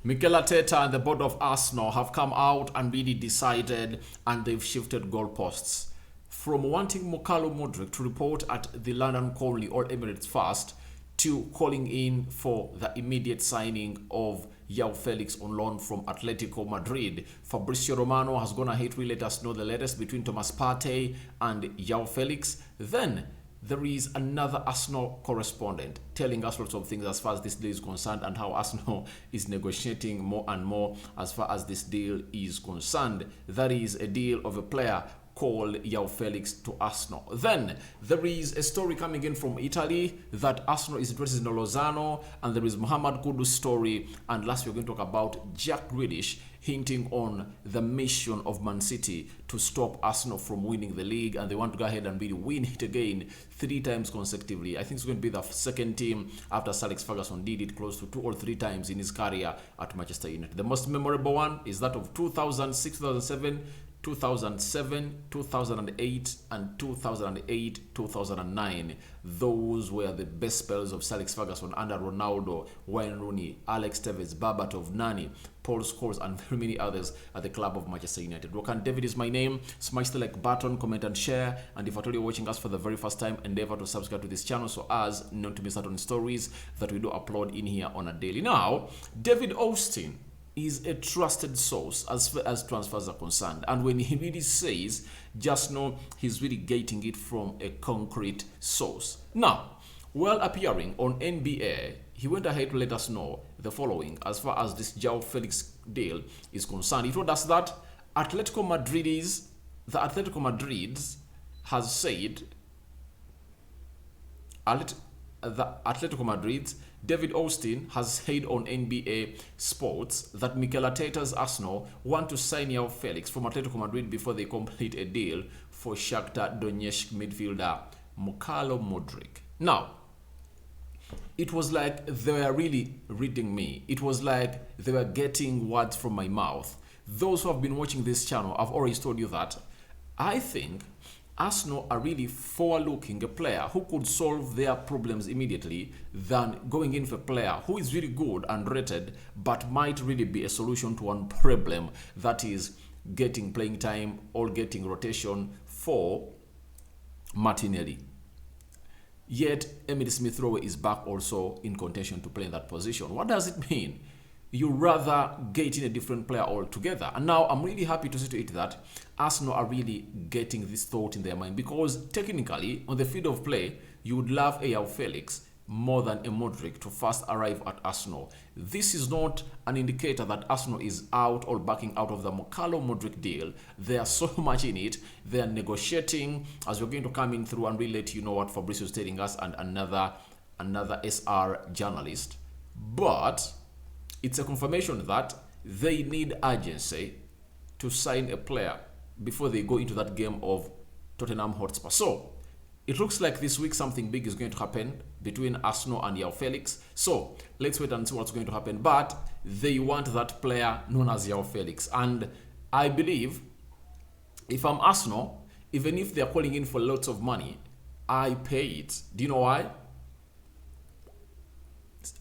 Mikel Arteta and the board of Arsenal have come out and really decided, and they've shifted goalposts. From wanting Mudryk to report at the London Colney or Emirates First to calling in for the immediate signing of Joao Felix on loan from Atletico Madrid. Fabrizio Romano has gone ahead to let us know the latest between Thomas Partey and Joao Felix. Then there is another Arsenal correspondent telling us lots of things as far as this deal is concerned and how Arsenal is negotiating more and more as far as this deal is concerned. That is a deal of a player called Joao Felix to Arsenal. Then there is a story coming in from Italy that Arsenal is interested in Lozano, and there is Mohamed Kudus story, and last we're going to talk about Jack Grealish hinting on the mission of Man City to stop Arsenal from winning the league, and they want to go ahead and really win it again 3 times consecutively. I think it's going to be the second team after Sir Alex Ferguson did it close to 2 or 3 times in his career at Manchester United. The most memorable one is that of 2006, 2007, 2007, 2008, and 2008, 2009. Those were the best spells of Sir Alex Ferguson under Ronaldo, Wayne Rooney, Alex Tevez, Berbatov, Nani, Paul Scholes, and very many others at the club of Manchester United. Rokani David is my name. Smash the like button, comment and share. And if at all you're watching us for the very first time, endeavor to subscribe to this channel so as not to miss out on stories that we do upload in here on a daily. Now, David Austin is a trusted source as far as transfers are concerned, and when he really says, just know he's really getting it from a concrete source. Now, while appearing on NBA, he went ahead to let us know the following as far as this Joao Felix deal is concerned. He told us that the Atletico Madrid has said the Atletico Madrid, David Austin has said on NBA Sports that Mikel Arteta's Arsenal want to sign Joao Felix from Atletico Madrid before they complete a deal for Shakhtar Donetsk midfielder Mykhailo Mudryk. Now, it was like they were really reading me. It was like they were getting words from my mouth. Those who have been watching this channel, I've already told you that I think Arsenal are really forward-looking a player who could solve their problems immediately than going in for a player who is really good and rated but might really be a solution to one problem, that is getting playing time or getting rotation for Martinelli. Yet Emile Smith-Rowe is back also in contention to play in that position. What does it mean? You rather get in a different player altogether. And now I'm really happy to see to it that Arsenal are really getting this thought in their mind, because technically on the field of play you would love a Joao Felix more than a Mudryk to first arrive at Arsenal. This is not an indicator that Arsenal is out or backing out of the Mykhailo Mudryk deal. They are so much in it. They are negotiating, as we're going to come in through and really let you know what Fabrizio is telling us and another SR journalist. But it's a confirmation that they need urgency to sign a player before they go into that game of Tottenham Hotspur. So it looks like this week something big is going to happen between Arsenal and Joao Felix. So let's wait and see what's going to happen. But they want that player known as Joao Felix. And I believe if I'm Arsenal, even if they're calling in for lots of money, I pay it. Do you know why?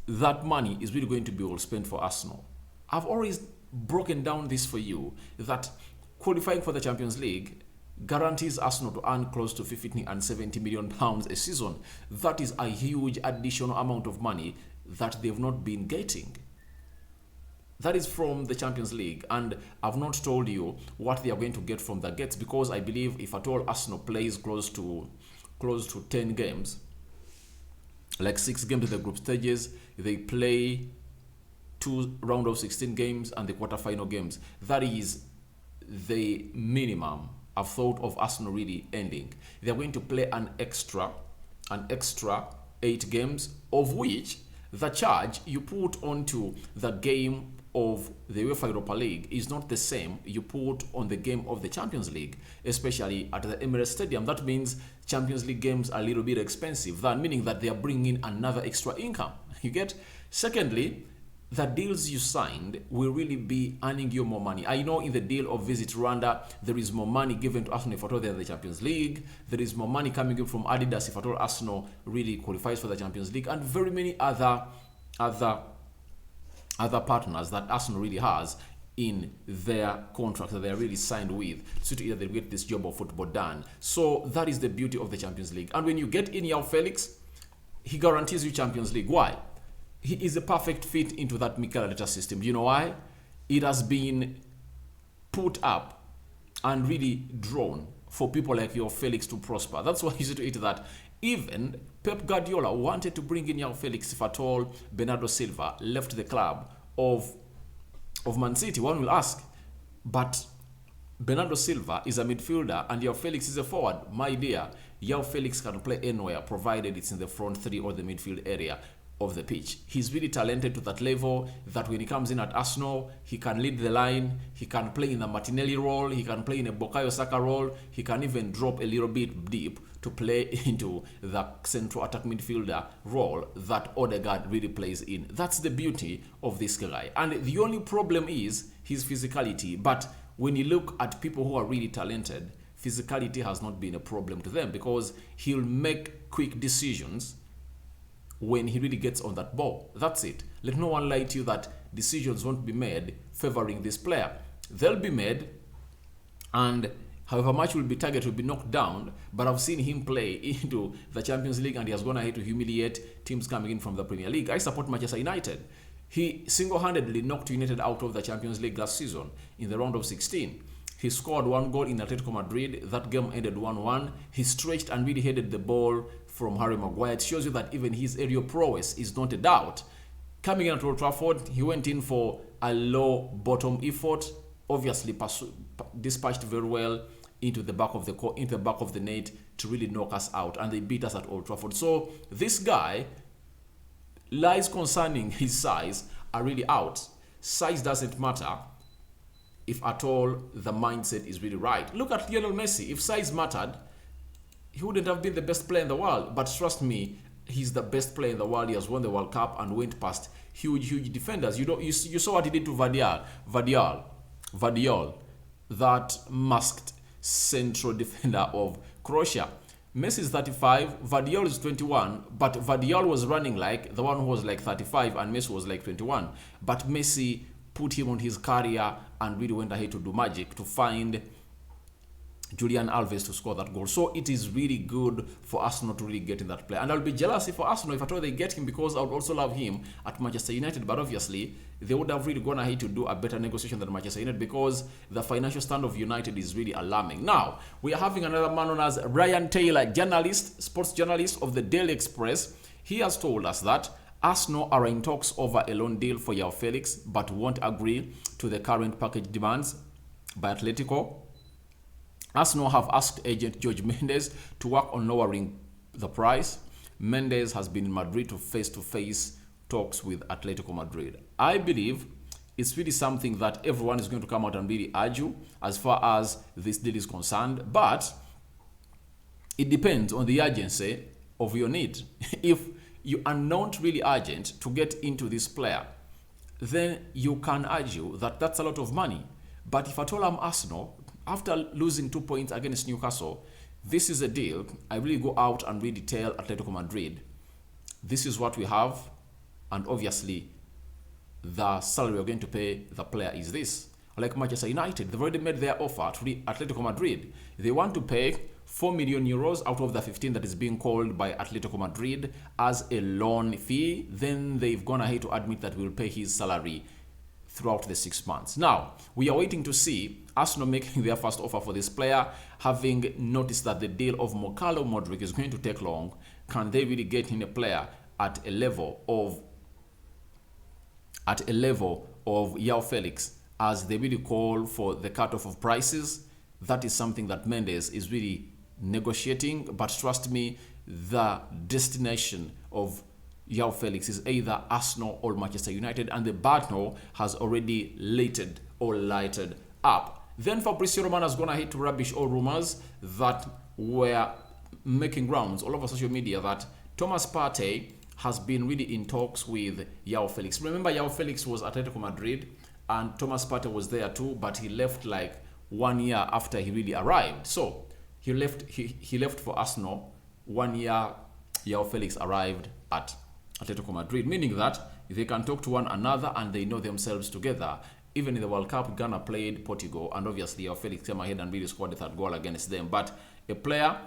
That money is really going to be all spent for Arsenal. I've always broken down this for you, that qualifying for the Champions League guarantees Arsenal to earn close to 50 and 70 million pounds a season. That is a huge additional amount of money that they've not been getting. That is from the Champions League, and I've not told you what they are going to get from the gates, because I believe if at all Arsenal plays close to 10 games, like 6 games in the group stages, they play 2 round of 16 games and the quarterfinal games. That is the minimum I've thought of Arsenal really ending. They're going to play an extra 8 games, of which the charge you put onto the game of the UEFA Europa League is not the same you put on the game of the Champions League, especially at the Emirates Stadium. That means Champions League games are a little bit expensive, that meaning that they are bringing in another extra income. You get? Secondly, the deals you signed will really be earning you more money. I know in the deal of Visit Rwanda, there is more money given to Arsenal if at all they're in the Champions League. There is more money coming in from Adidas if at all Arsenal really qualifies for the Champions League, and very many other other partners that Arsenal really has in their contract that they are really signed with, so to either they get this job of football done. So that is the beauty of the Champions League. And when you get in Joao Felix, he guarantees you Champions League. Why? He is a perfect fit into that Mikel Arteta system. Do you know why? It has been put up and really drawn for people like Joao Felix to prosper. That's why you see to it that even Pep Guardiola wanted to bring in Joao Felix if at all Bernardo Silva left the club of Man City. One will ask, but Bernardo Silva is a midfielder and Joao Felix is a forward. My dear, Joao Felix can play anywhere provided it's in the front three or the midfield area of the pitch. He's really talented to that level that when he comes in at Arsenal, he can lead the line, he can play in a Martinelli role, he can play in a Bukayo Saka role, he can even drop a little bit deep to play into the central attack midfielder role that Odegaard really plays in. That's the beauty of this guy. And the only problem is his physicality. But when you look at people who are really talented, physicality has not been a problem to them because he'll make quick decisions when he really gets on that ball. That's it. Let no one lie to you that decisions won't be made favoring this player. They'll be made, and however much will be targeted will be knocked down, but I've seen him play into the Champions League and he has gone ahead to humiliate teams coming in from the Premier League. I support Manchester United. He single-handedly knocked United out of the Champions League last season in the round of 16. He scored one goal in Atletico Madrid. That game ended 1-1. He stretched and really headed the ball from Harry Maguire. It shows you that even his aerial prowess is not a doubt. Coming in at Old Trafford, he went in for a low bottom effort. Obviously, dispatched very well into the back of the net to really knock us out, and they beat us at Old Trafford. So this guy, lies concerning his size are really out. Size doesn't matter if at all the mindset is really right. Look at Lionel Messi. If size mattered, he wouldn't have been the best player in the world. But trust me, he's the best player in the world. He has won the World Cup and went past huge defenders. You saw what he did to Vardiol, that masked central defender of Croatia. Messi is 35, Vardiol is 21, but Vardiol was running like the one who was like 35 and Messi was like 21. But Messi put him on his career and really went ahead to do magic to find Julian Alves to score that goal. So it is really good for Arsenal to really get in that player. And I'll be jealous for Arsenal if at all they get him, because I would also love him at Manchester United. But obviously, they would have really gone ahead to do a better negotiation than Manchester United, because the financial stand of United is really alarming. Now, we are having another man known as Ryan Taylor, sports journalist of the Daily Express. He has told us that Arsenal are in talks over a loan deal for Joao Felix, but won't agree to the current package demands by Atletico. Arsenal have asked agent George Mendes to work on lowering the price. Mendes has been in Madrid to face-to-face talks with Atletico Madrid. I believe it's really something that everyone is going to come out and really argue as far as this deal is concerned, but it depends on the urgency of your need. If you are not really urgent to get into this player, then you can argue that that's a lot of money. But if at all I'm Arsenal, after losing 2 points against Newcastle, this is a deal. I really go out and really tell Atletico Madrid, this is what we have, and obviously the salary we're going to pay the player is this. Like Manchester United, they've already made their offer to Atletico Madrid. They want to pay 4 million euros out of the 15 that is being called by Atletico Madrid as a loan fee. Then they've gone ahead to admit that we'll pay his salary throughout the 6 months. Now, we are waiting to see Arsenal making their first offer for this player, having noticed that the deal of Mudryk is going to take long. Can they really get in a player at a level of Joao Felix as they really call for the cutoff of prices? That is something that Mendes is really negotiating, but trust me, the destination of Joao Felix is either Arsenal or Manchester United, and the battle has already lighted up. Then Fabrizio Romano has gone ahead to rubbish all rumors that were making rounds all over social media that Thomas Partey has been really in talks with Joao Felix. Remember, Joao Felix was at Atletico Madrid and Thomas Partey was there too, but he left like 1 year after he really arrived. So he left for Arsenal 1 year. Joao Felix arrived at Atletico Madrid, meaning that they can talk to one another and they know themselves together. Even in the World Cup, Ghana played Portugal, and obviously Joao Felix came ahead and really scored the third goal against them. But a player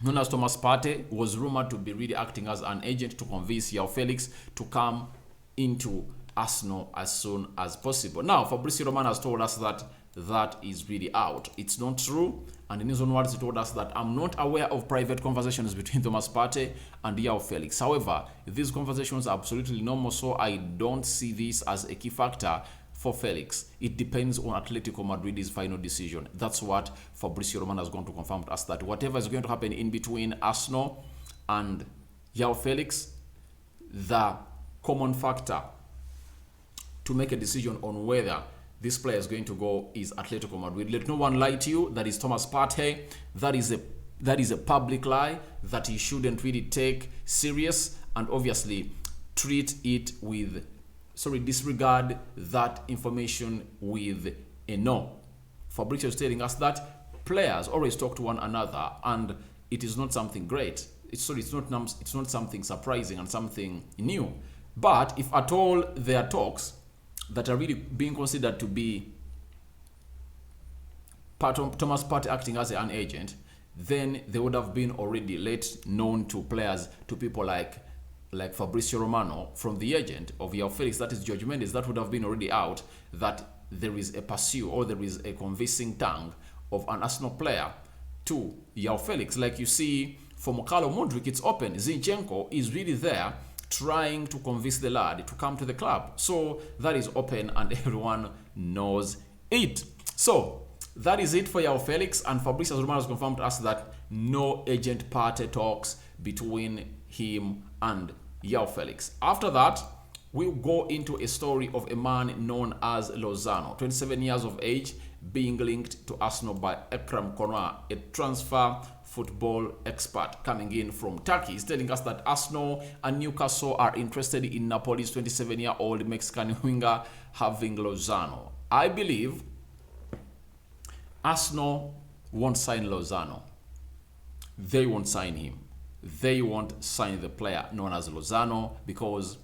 known as Thomas Partey was rumored to be really acting as an agent to convince Joao Felix to come into Arsenal as soon as possible. Now, Fabrizio Romano has told us that that is really out. It's not true, and in his own words, he told us that I'm not aware of private conversations between Thomas Partey and Joao Felix. However, these conversations are absolutely normal, so I don't see this as a key factor for Felix. It depends on Atletico Madrid's final decision. That's what Fabrizio Romano has gone to confirm to us, that whatever is going to happen in between Arsenal and Joao Felix, the common factor to make a decision on whether this player is going to go is Atletico Madrid. Let no one lie to you. That is Thomas Partey. That is a public lie that he shouldn't really take serious, and obviously disregard that information with a no. Fabrizio is telling us that players always talk to one another, and it is not something great. It's not something surprising and something new. But if at all there are talks that are really being considered to be Thomas Partey acting as an agent, then they would have been already let known to players, to people like Fabrizio Romano from the agent of Joao Felix, that is George Mendes. That would have been already out that there is a pursuit or there is a convincing tongue of an Arsenal player to Joao Felix. Like you see for Mudryk, it's open. Zinchenko is really there trying to convince the lad to come to the club. So that is open and everyone knows it. So that is it for Joao Felix, and Fabrizio Romano has confirmed to us that no agent party talks between him and Joao Felix. After that, we'll go into a story of a man known as Lozano, 27 years of age, being linked to Arsenal by Ekrem Konwa, a transfer football expert coming in from Turkey. He's telling us that Arsenal and Newcastle are interested in Napoli's 27-year-old Mexican winger having Lozano. I believe Arsenal won't sign Lozano. They won't sign him. They won't sign the player known as Lozano because,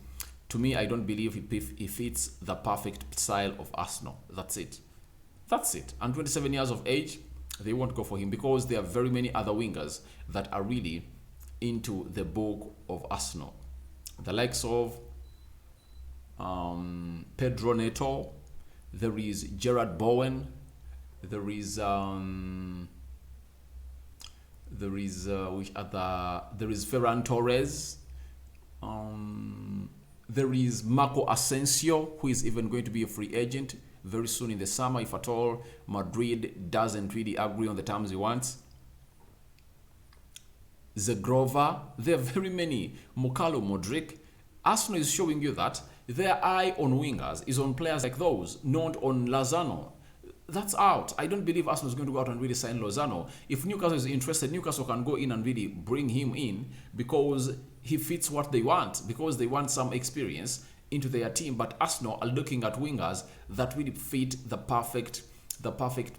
to me, I don't believe he fits the perfect style of Arsenal. That's it. And 27 years of age, they won't go for him because there are very many other wingers that are really into the book of Arsenal. The likes of Pedro Neto, there is Gerard Bowen, there is Ferran Torres, there is Marco Asensio, who is even going to be a free agent very soon in the summer, if at all Madrid doesn't really agree on the terms he wants. Zegrova, there are very many. Mudryk. Arsenal is showing you that their eye on wingers is on players like those, not on Lozano. That's out. I don't believe Arsenal is going to go out and really sign Lozano. If Newcastle is interested, Newcastle can go in and really bring him in because he fits what they want, because they want some experience into their team. But Arsenal are looking at wingers that really fit the perfect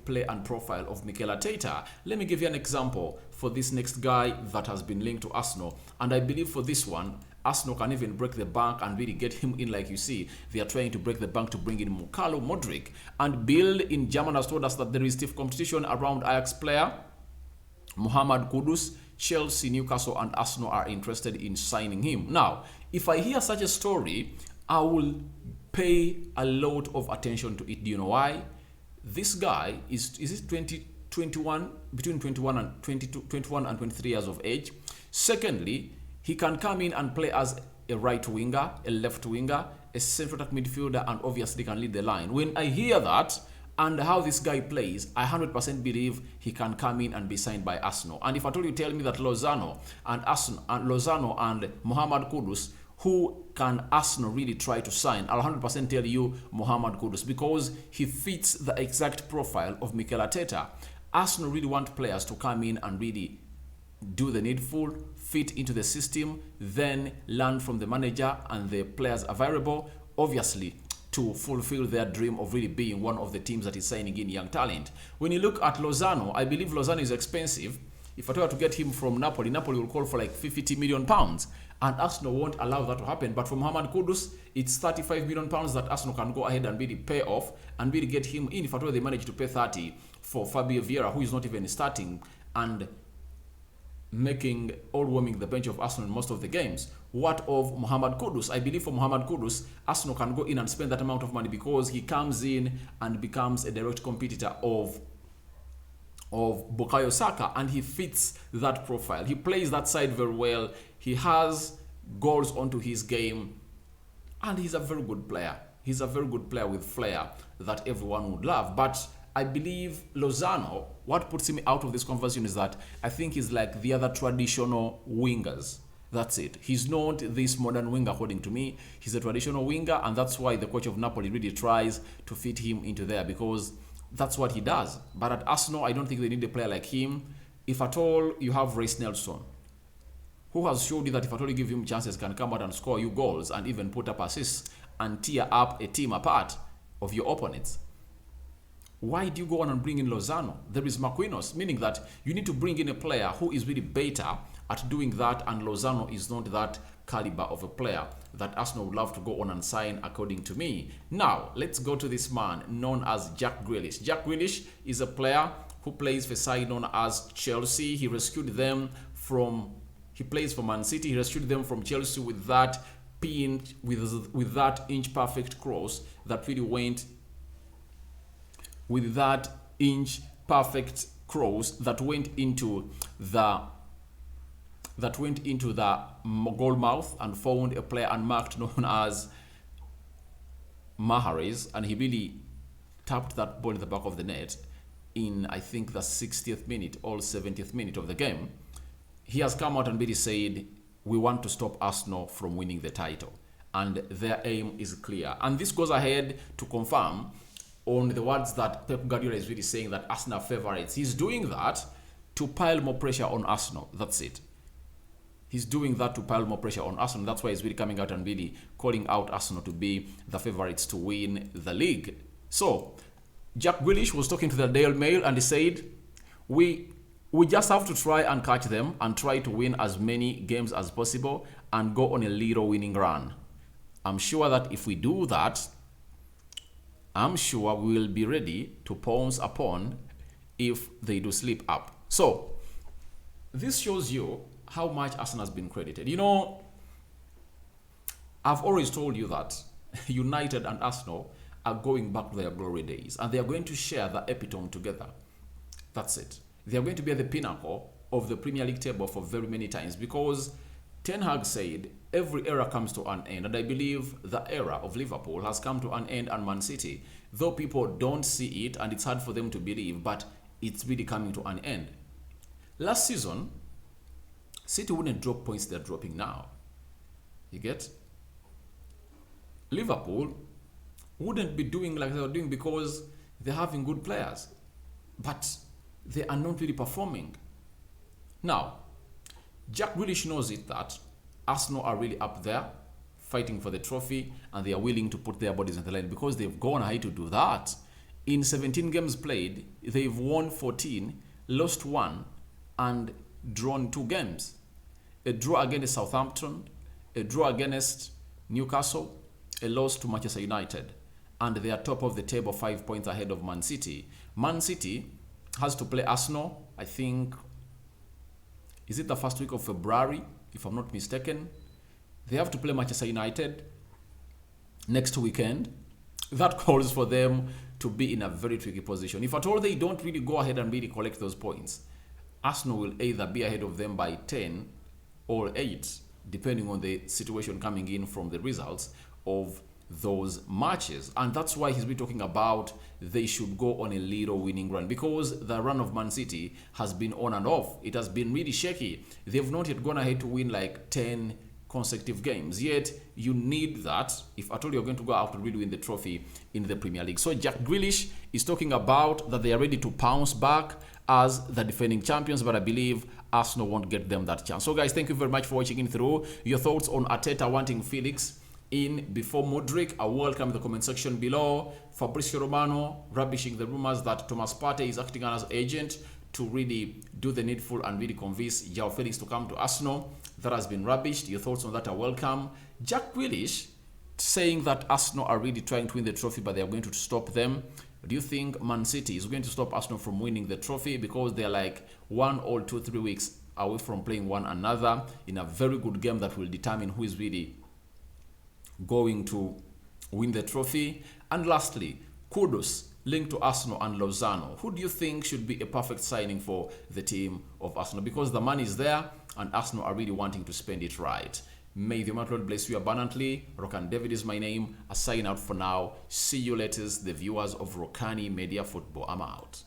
play and profile of Mikel Arteta. Let me give you an example for this next guy that has been linked to Arsenal, and I believe for this one Arsenal can even break the bank and really get him in. Like you see, they are trying to break the bank to bring in Mudryk. And Bill in German has told us that there is stiff competition around Ajax player Mohamed Kudus. Chelsea, Newcastle and Arsenal are interested in signing him. Now, if I hear such a story, I will pay a lot of attention to it. Do you know why? This guy is it 21, between 21 and 23 years of age. Secondly, he can come in and play as a right winger, a left winger, a central attack midfielder, and obviously can lead the line. When I hear that and how this guy plays, I 100% believe he can come in and be signed by Arsenal. And if at all you tell me that Lozano and Mohamed Kudus, who can Arsenal really try to sign, I'll 100% tell you Mohamed Kudus, because he fits the exact profile of Mikel Arteta. Arsenal really want players to come in and really do the needful, fit into the system, then learn from the manager and the players available, obviously to fulfill their dream of really being one of the teams that is signing in young talent. When you look at Lozano, I believe Lozano is expensive. If I were to get him from Napoli will call for like £50 million. And Arsenal won't allow that to happen. But for Mohamed Kudus, it's 35 million pounds that Arsenal can go ahead and really pay off and really get him in. If at all they manage to pay 30 for Fabio Vieira, who is not even starting and making or warming the bench of Arsenal in most of the games. What of Mohamed Kudus? I believe for Mohamed Kudus, Arsenal can go in and spend that amount of money because he comes in and becomes a direct competitor of Bukayo Saka, and he fits that profile. He plays that side very well. He has goals onto his game, and he's a very good player. He's a very good player with flair that everyone would love. But I believe Lozano, what puts him out of this conversation is that I think he's like the other traditional wingers. That's it. He's not this modern winger, according to me. He's a traditional winger, and that's why the coach of Napoli really tries to fit him into there, because that's what he does. But at Arsenal, I don't think they need a player like him. If at all, you have Reece Nelson, who has showed you that if at all you give him chances, can come out and score you goals and even put up assists and tear up a team apart of your opponents. Why do you go on and bring in Lozano? There is Marquinhos, meaning that you need to bring in a player who is really better at doing that, and Lozano is not that caliber of a player that Arsenal would love to go on and sign, according to me. Now, let's go to this man known as Jack Grealish. Jack Grealish is a player who plays for a side known as Chelsea. He rescued them from, he plays for Man City. He rescued them from Chelsea with that with that inch perfect cross that really went with that inch perfect cross that went into the goal mouth and found a player unmarked known as Mahrez, and he really tapped that ball in the back of the net in, I think, the 60th minute or 70th minute of the game. He has come out and really said, we want to stop Arsenal from winning the title, and their aim is clear. And this goes ahead to confirm on the words that Pep Guardiola is really saying that Arsenal favourites. He's doing that to pile more pressure on Arsenal. That's it. He's doing that to pile more pressure on Arsenal. That's why he's really coming out and really calling out Arsenal to be the favourites to win the league. So, Jack Grealish was talking to the Daily Mail and he said, we just have to try and catch them and try to win as many games as possible and go on a little winning run. I'm sure that if we do that, I'm sure we will be ready to pounce upon if they do slip up. So, this shows you how much Arsenal has been credited. You know, I've always told you that United and Arsenal are going back to their glory days, and they are going to share the epitome together. That's it. They are going to be at the pinnacle of the Premier League table for very many times, because Ten Hag said every era comes to an end, and I believe the era of Liverpool has come to an end, and Man City, though people don't see it and it's hard for them to believe, but it's really coming to an end. Last season, City wouldn't drop points they're dropping now. You get? Liverpool wouldn't be doing like they were doing because they're having good players, but they are not really performing. Now, Jack Grealish knows it that Arsenal are really up there fighting for the trophy, and they are willing to put their bodies on the line because they've gone ahead to do that. In 17 games played, they've won 14, lost 1, and drawn 2 games. A draw against Southampton, a draw against Newcastle, a loss to Manchester United, and they are top of the table 5 points ahead of Man City. Man City has to play Arsenal, I think, is it the first week of February, if I'm not mistaken? They have to play Manchester United next weekend. That calls for them to be in a very tricky position. If at all they don't really go ahead and really collect those points, Arsenal will either be ahead of them by 10 or 8, depending on the situation coming in from the results of those matches. And that's why he's been talking about they should go on a little winning run, because the run of Man City has been on and off. It has been really shaky. They've not yet gone ahead to win like 10 consecutive games. Yet you need that if at all you're going to go out to really win the trophy in the Premier League. So Jack Grealish is talking about that they are ready to pounce back as the defending champions, but I believe Arsenal won't get them that chance. So guys, thank you very much for watching in through. Your thoughts on Arteta wanting Felix in before Mudryk are welcome in the comment section below. Fabrizio Romano rubbishing the rumors that Thomas Partey is acting as agent to really do the needful and really convince Joao Felix to come to Arsenal. That has been rubbished. Your thoughts on that are welcome. Jack Grealish saying that Arsenal are really trying to win the trophy, but they are going to stop them. Do you think Man City is going to stop Arsenal from winning the trophy because they're like 1 or 2, 3 weeks away from playing one another in a very good game that will determine who is really going to win the trophy? And lastly, Kudus linked to Arsenal and Lozano. Who do you think should be a perfect signing for the team of Arsenal? Because the money is there and Arsenal are really wanting to spend it right. May the Almighty Lord bless you abundantly. Rokani David is my name. I sign out for now. See you later, the viewers of Rokani Media Football. I'm out.